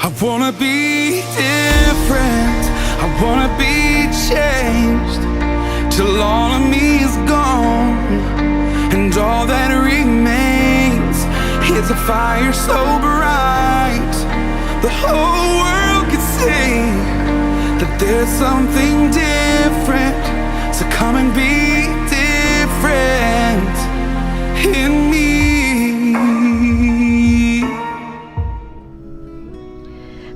I wanna be different, I wanna be changed, till all of me is gone, and all that remains is a fire so bright the whole world can see that there's something different. So come and be different in me.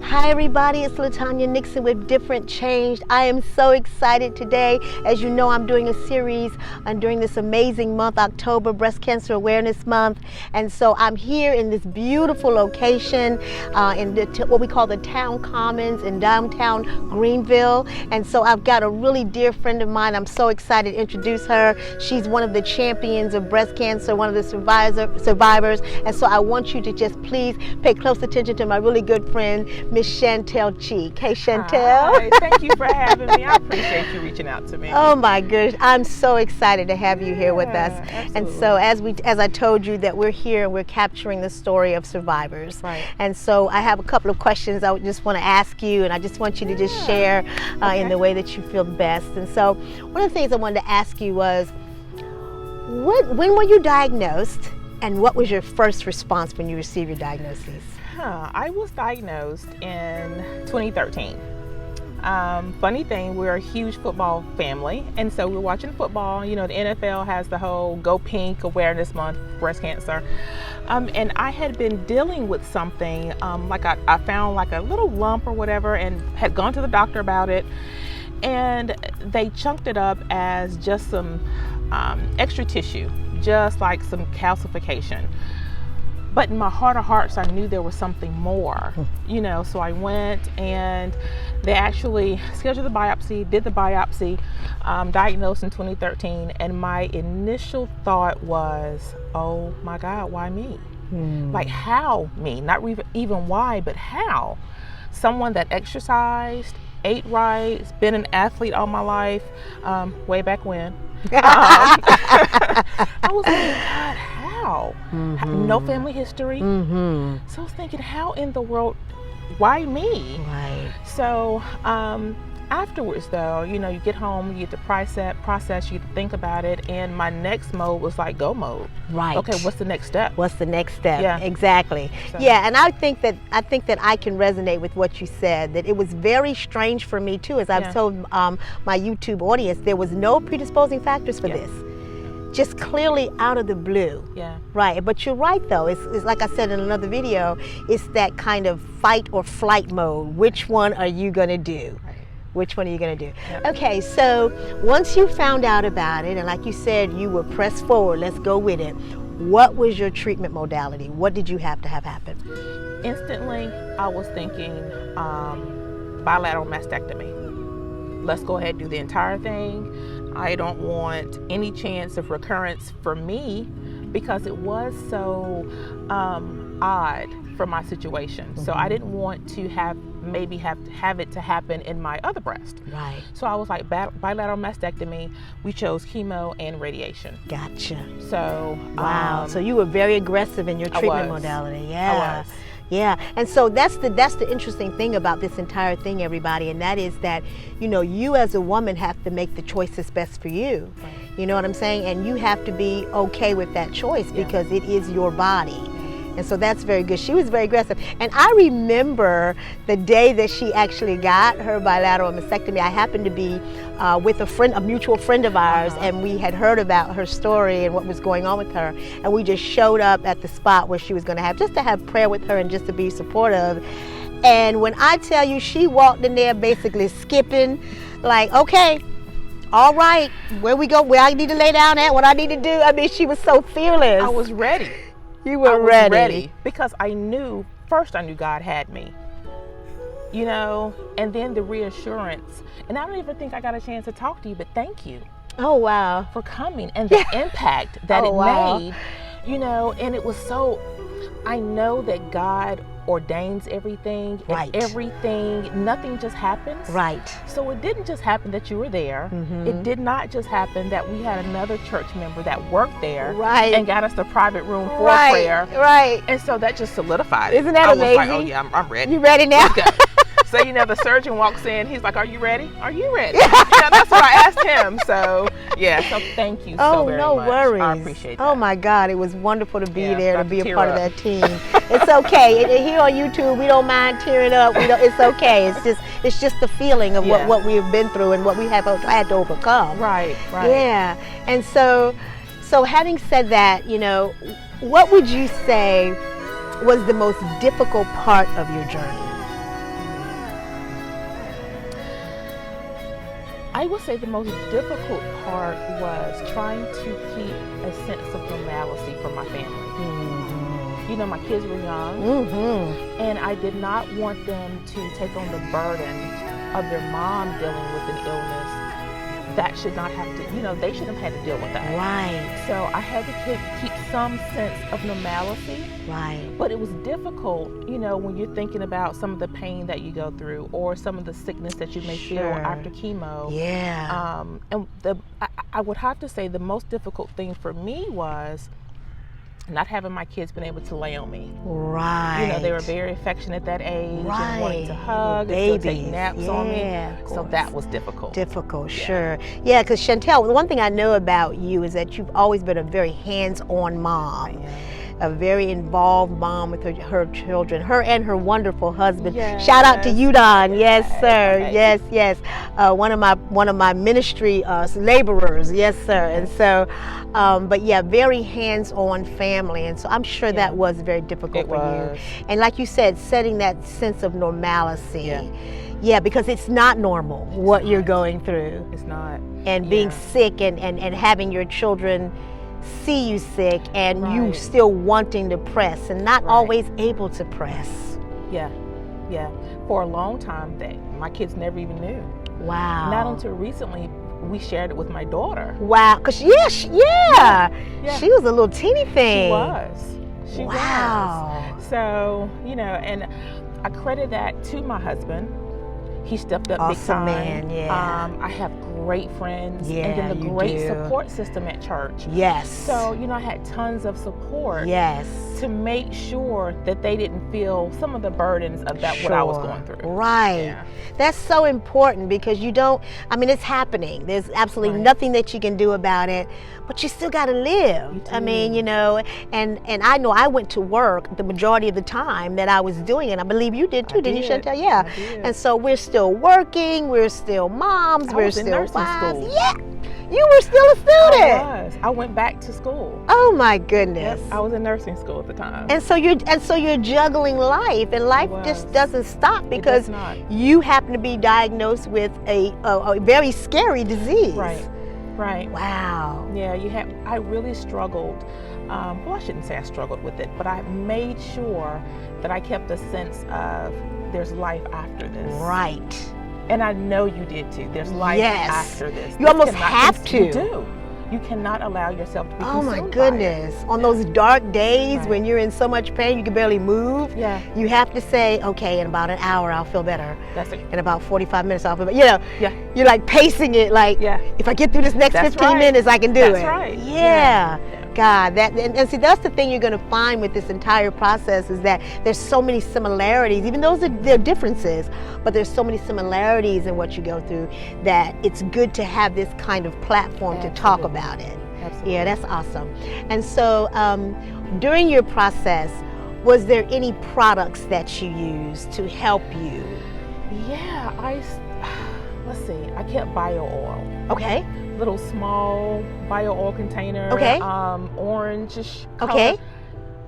Hi everybody, it's LaTanya Nixon with Different.Changed. I am so excited today. As you know, I'm doing a series during this amazing month, October, Breast Cancer Awareness Month. And so I'm here in this beautiful location in what we call the Town Commons in downtown Greenville. And so I've got a really dear friend of mine. I'm so excited to introduce her. She's one of the champions of breast cancer, one of the survivors. And so I want you to just please pay close attention to my really good friend, Miss Shantell Cheek. Hey, Shantell. Hi, thank you for having me. I appreciate you reaching out to me. Oh my goodness, I'm so excited to have you here with us. Absolutely. And so as I told you that we're here and we're capturing the story of survivors. Right. And so I have a couple of questions I just want to ask you, and I just want you to just share in the way that you feel best. And so one of the things I wanted to ask you was, when were you diagnosed, and what was your first response when you received your diagnosis? I was diagnosed in 2013. Funny thing, we're a huge football family, and so we're watching football. You know, the NFL has the whole Go Pink Awareness Month, breast cancer. And I had been dealing with something, like I found like a little lump or whatever, and had gone to the doctor about it. And they chunked it up as just some extra tissue, just like some calcification. But in my heart of hearts, I knew there was something more, you know, so I went and they actually scheduled the biopsy, did the biopsy, diagnosed in 2013. And my initial thought was, oh my God, why me? Like, how me? Not even why, but how? Someone that exercised, ate right, been an athlete all my life, way back when. I was like, God, how? No family history. So I was thinking, how in the world, why me? Right. So afterwards though, you know, you get home, you get to process, you get to think about it, and my next mode was like go mode. Right. Okay, what's the next step? What's the next step? Yeah. Exactly. So. Yeah, and I think that I can resonate with what you said, that it was very strange for me too, as I've told my YouTube audience, there was no predisposing factors for this. Just clearly out of the blue. Yeah. Right, but you're right though, it's like I said in another video, it's that kind of fight or flight mode. Which one are you gonna do? Right. Which one are you going to do? Yep. Okay, so once you found out about it, and like you said, you were pressed forward, let's go with it. What was your treatment modality? What did you have to have happen? Instantly, I was thinking bilateral mastectomy. Let's go ahead and do the entire thing. I don't want any chance of recurrence for me because it was so odd for my situation. So I didn't want to have it to happen in my other breast. Right. So I was like, bilateral mastectomy. We chose chemo and radiation. Gotcha. So wow. So you were very aggressive in your treatment modality. Yeah. I was. Yeah, and so that's the interesting thing about this entire thing, everybody, and that is that, you know, you as a woman have to make the choice that's best for you. Right. You know what I'm saying? And you have to be okay with that choice because it is your body. And so that's very good. She was very aggressive. And I remember the day that she actually got her bilateral mastectomy. I happened to be with a mutual friend of ours, and we had heard about her story and what was going on with her. And we just showed up at the spot where she was going to just to have prayer with her and just to be supportive. And when I tell you, she walked in there basically skipping, like, okay, all right, where we go, where I need to lay down at, what I need to do. I mean, she was so fearless. I was ready. You were ready because I knew God had me, you know, and then the reassurance. And I don't even think I got a chance to talk to you, but thank you. Oh, wow. For coming and the impact that it made, you know, and it was so, I know that God ordains everything, Right. and everything, nothing just happens. Right. So it didn't just happen that you were there. It did not just happen that we had another church member that worked there Right. and got us the private room for Right. prayer. Right. And so that just solidified it. Isn't that I was like, amazing? oh yeah, I'm ready. You ready now? Let's go. So, the surgeon walks in, he's like, are you ready? Are you ready? That's what I asked him. So, yeah, so thank you so very no much. worries. I appreciate that. Oh my God, it was wonderful to be Yeah, there, to about be to a part of tear that team. It's okay. Here on YouTube, we don't mind tearing up. It's okay. It's just the feeling of Yeah. what we have been through and what we have had to overcome. Right, right. Yeah. And so having said that, what would you say was the most difficult part of your journey? I would say the most difficult part was trying to keep a sense of normalcy for my family. My kids were young, and I did not want them to take on the burden of their mom dealing with an illness that should not have to, they shouldn't have had to deal with that. Right. So I had to keep some sense of normalcy. Right. But it was difficult, when you're thinking about some of the pain that you go through or some of the sickness that you may feel Sure. after chemo. Yeah. And I would have to say the most difficult thing for me was not having my kids been able to lay on me. Right. They were very affectionate at that age Right. and wanting to hug Babies. and still take naps on me. Of So course. that was difficult. Difficult, sure. Yeah, because Shantell, the one thing I know about you is that you've always been a very hands-on mom. A very involved mom with her children, her and her wonderful husband. Yes. Shout out to you, Don. Yes, sir. Yes. Yes. One of my ministry laborers. Yes, sir. And so, but yeah, very hands-on family, and so I'm sure that was very difficult for you. And like you said, setting that sense of normalcy. Yeah, because it's not normal what you're going through. It's not. And being sick and having your children see you sick and you Right. still wanting to press and not always able to press. Yeah. For a long time, my kids never even knew. Wow. Not until recently, we shared it with my daughter. Wow. Because she was a little teeny thing. She Wow. was. So, and I credit that to my husband. He stepped up big Awesome time. man, yeah. I have great friends, Yeah, and then the you great do. support system at church. Yes. So, I had tons of support. Yes. To make sure that they didn't feel some of the burdens of that what I was going through. Right. Yeah. That's so important because it's happening. There's absolutely nothing that you can do about it, but you still got to live. And I know I went to work the majority of the time that I was doing it. I believe you did too, didn't you, Shantell? Yeah. I did. And so we're still working, we're still moms, we're was in still nursing wives. school. Yeah. You were still a student. I went back to school. Oh my goodness. I was in nursing school at the time. And so you're juggling life, and life just doesn't stop because does not. you happen to be diagnosed with a very scary disease. Right. Wow. Yeah, I really struggled. I shouldn't say I struggled with it, but I made sure that I kept a sense of there's life after this. Right. And I know you did too. There's life after this. You almost have to. You do. You cannot allow yourself to be Oh consumed my goodness. by it. On those dark days when you're in so much pain you can barely move, you have to say, okay, in about an hour I'll feel better. That's it. In about 45 minutes I'll feel better. You're like pacing it like, if I get through this next 15 minutes I can do it. That's right. Yeah. God, and see, that's the thing you're going to find with this entire process is that there's so many similarities, even though there are differences, but there's so many similarities in what you go through that it's good to have this kind of platform to talk about it. Absolutely. Yeah, that's awesome. And so during your process, was there any products that you used to help you? Yeah, let's see, I kept bio oil. Okay. Little small bio oil container. Okay. Orange color. Okay.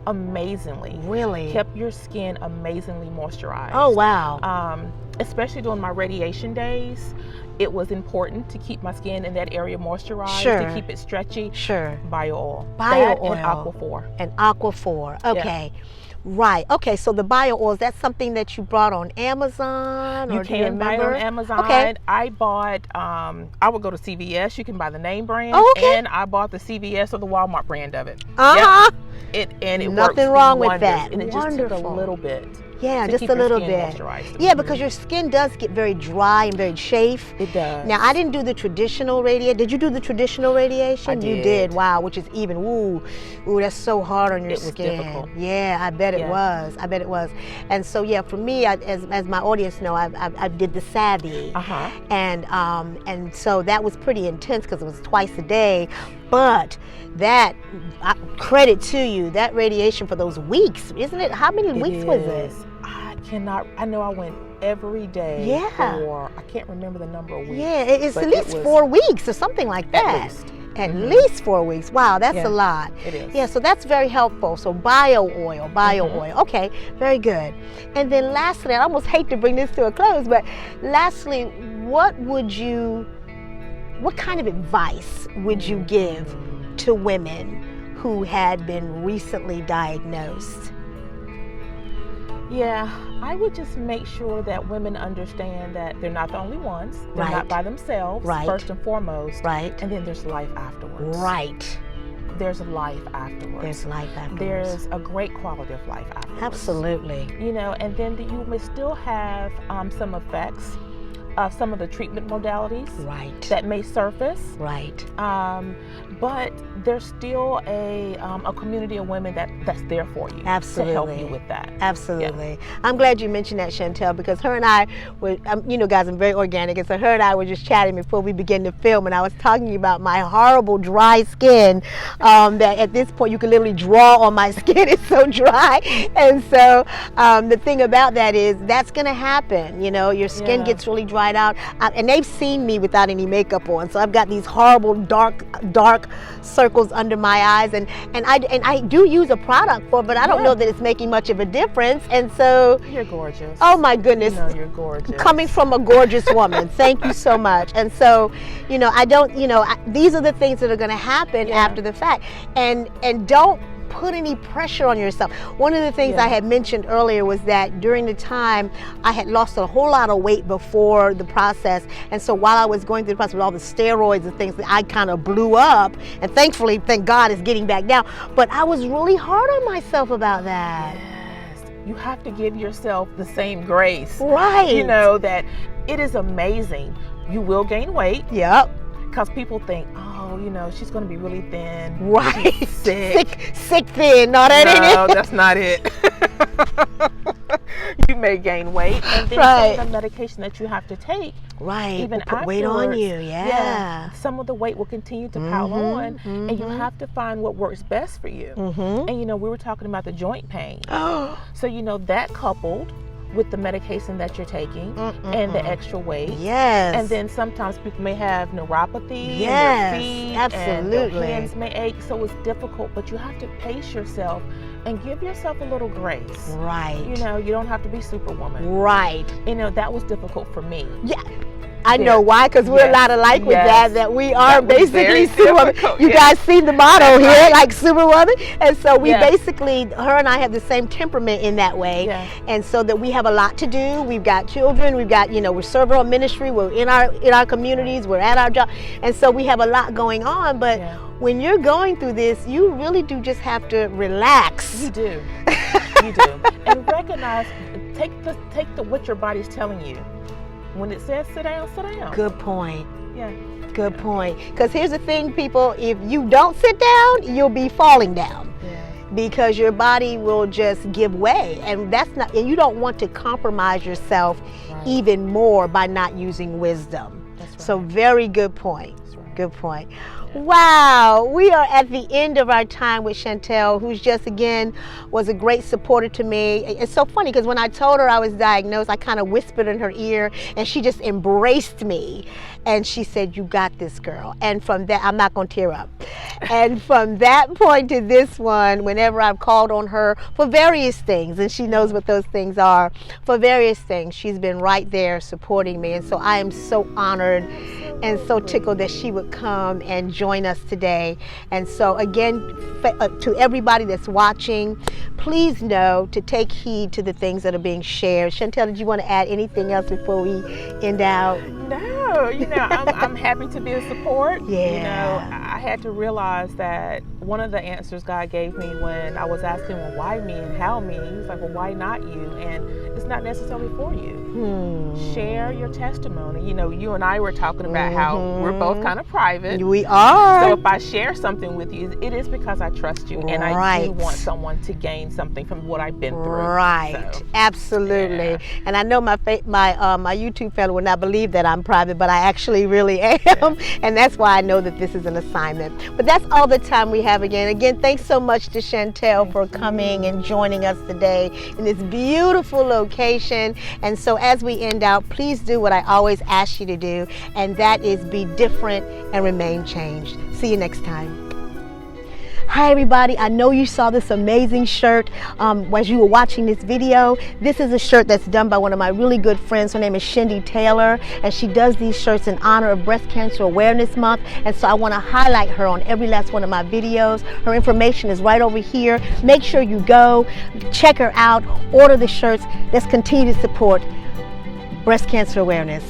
Amazingly. Really? Kept your skin amazingly moisturized. Oh, wow. Especially during my radiation days, it was important to keep my skin in that area moisturized, to keep it stretchy. Sure. Bio oil. Bio oil. And Aquaphor. And Aquaphor. Okay. Yeah. Right. Okay. So the bio oils, that's something that you bought on Amazon? You can buy it on Amazon. Okay. I bought, I would go to CVS. You can buy the name brand. Oh, okay. And I bought the CVS or the Walmart brand of it. Uh-huh. Yep. It Nothing wrong with that. And it just took a little bit. Yeah, to just keep a your little skin bit. moisturized. Yeah, because your skin does get very dry and very chafe. It does. Now, I didn't do the traditional radiation. Did you do the traditional radiation? I You did. did. Wow, which is even, ooh, that's so hard on your It was skin. difficult. Yeah, I bet it Yeah. was. I bet it was. And so, yeah, for me, as my audience know, I did the savvy. Uh-huh. And so that was pretty intense because it was twice a day. But that, credit to you, that radiation for those weeks, isn't it? How many weeks was it? I know I went every day. Yeah. For, I can't remember the number of weeks. Yeah, it's but at least it was 4 weeks or something like that. least. At least 4 weeks. Wow, that's Yeah, a lot. it is. Yeah, so that's very helpful. So bio oil. Okay, very good. And then lastly, I almost hate to bring this to a close, but lastly, what kind of advice would you give to women who had been recently diagnosed? Yeah, I would just make sure that women understand that they're not the only ones. They're Right. not by themselves, Right. first and foremost. Right. And then there's life afterwards. Right. There's life afterwards. There's life afterwards. There's a great quality of life afterwards. Absolutely. You know, and then you may still have some effects of some of the treatment modalities Right. that may surface. Right. But there's still a community of women that's there for you Absolutely. to help you with that. Absolutely. I'm glad you mentioned that, Shantell, because her and I were, you know, guys, I'm very organic, and so her and I were just chatting before we began to film, and I was talking about my horrible dry skin, that at this point you can literally draw on my skin. It's so dry. And so the thing about that is that's going to happen. You know, your skin Yeah. gets really dried out, and they've seen me without any makeup on, so I've got these horrible dark circles under my eyes, and I do use a product for it, but I don't know that it's making much of a difference. And so You're gorgeous. oh my goodness, You know you're gorgeous. coming from a gorgeous woman. Thank you so much. And so, you know, these are the things that are going to happen Yeah. after the fact, and don't put any pressure on yourself. One of the things Yeah. I had mentioned earlier was that during the time I had lost a whole lot of weight before the process, and so while I was going through the process with all the steroids and things, I kind of blew up, and thankfully, thank God, it's getting back down. But I was really hard on myself about that. Yes. You have to give yourself the same grace. Right. You know that it is amazing. You will gain weight Yep. because people think, oh, you know, she's going to be really thin. Right. She's sick. Sick thin. No, that ain't No, it. that's not it. You may gain weight, and then Right. some of the medication that you have to take, Right. even Will put weight on afterwards, you. Yeah. some of the weight will continue to pile on, and you have to find what works best for you. And you know, we were talking about the joint pain, so you know that coupled with the medication that you're taking and the extra weight. Yes. And then sometimes people may have neuropathy Yes, in their feet, and absolutely. their hands may ache, so it's difficult, but you have to pace yourself and give yourself a little grace. Right. You know, you don't have to be Superwoman. Right. You know, that was difficult for me. Yeah. I know why, because we're a Yes. lot alike with Yes. that we are That was very basically Superwoman. difficult, You yes. guys see the motto here, right. like Superwoman. And so we Yes. basically, her and I have the same temperament in that way. Yeah. And so that we have a lot to do. We've got children, we've got, you know, we're serving our ministry, we're in our communities, we're at our job. And so we have a lot going on. But Yeah. when you're going through this, you really do just have to relax. You do. You do. And recognize, take the what your body's telling you. When it says sit down, sit down. Good point. Yeah. Good point. Because here's the thing, people, if you don't sit down, you'll be falling down. Yeah. Because your body will just give way, and and you don't want to compromise yourself Right. even more by not using wisdom. That's right. So very good point. That's right. Good point. Wow, we are at the end of our time with Shantell, who's just again was a great supporter to me. It's so funny because when I told her I was diagnosed, I kind of whispered in her ear, and she just embraced me, and she said, "You got this, girl." And from that, I'm not going to tear up. And from that point to this one, whenever I've called on her for various things, and she knows what those things are, for various things, she's been right there supporting me, and so I am so honored and so tickled that she would come and join us today. And so again, to everybody that's watching, please know to take heed to the things that are being shared. Shantell, did you want to add anything else before we end out? No, No, I'm happy to be a support. Yeah. I had to realize that one of the answers God gave me when I was asking, well, why me and how me? He was like, well, why not you? And it's not necessarily for you. Share your testimony. You and I were talking about how we're both kind of private. We are. So if I share something with you, it is because I trust you, and I do want someone to gain something from what I've been through. Right. So, absolutely. yeah. And I know my YouTube family will not believe that I'm private, but I actually really am. Yeah. And that's why I know that this is an assignment. But that's all the time we have again. Again, thanks so much to Shantell for coming and joining us today in this beautiful location. And so as we end out, please do what I always ask you to do, and that is be different and remain changed. See you next time. Hi everybody, I know you saw this amazing shirt as you were watching this video. This is a shirt that's done by one of my really good friends. Her name is Shantell, and she does these shirts in honor of Breast Cancer Awareness Month, and so I want to highlight her on every last one of my videos. Her information is right over here. Make sure you go, check her out, order the shirts. Let's continue to support breast cancer awareness.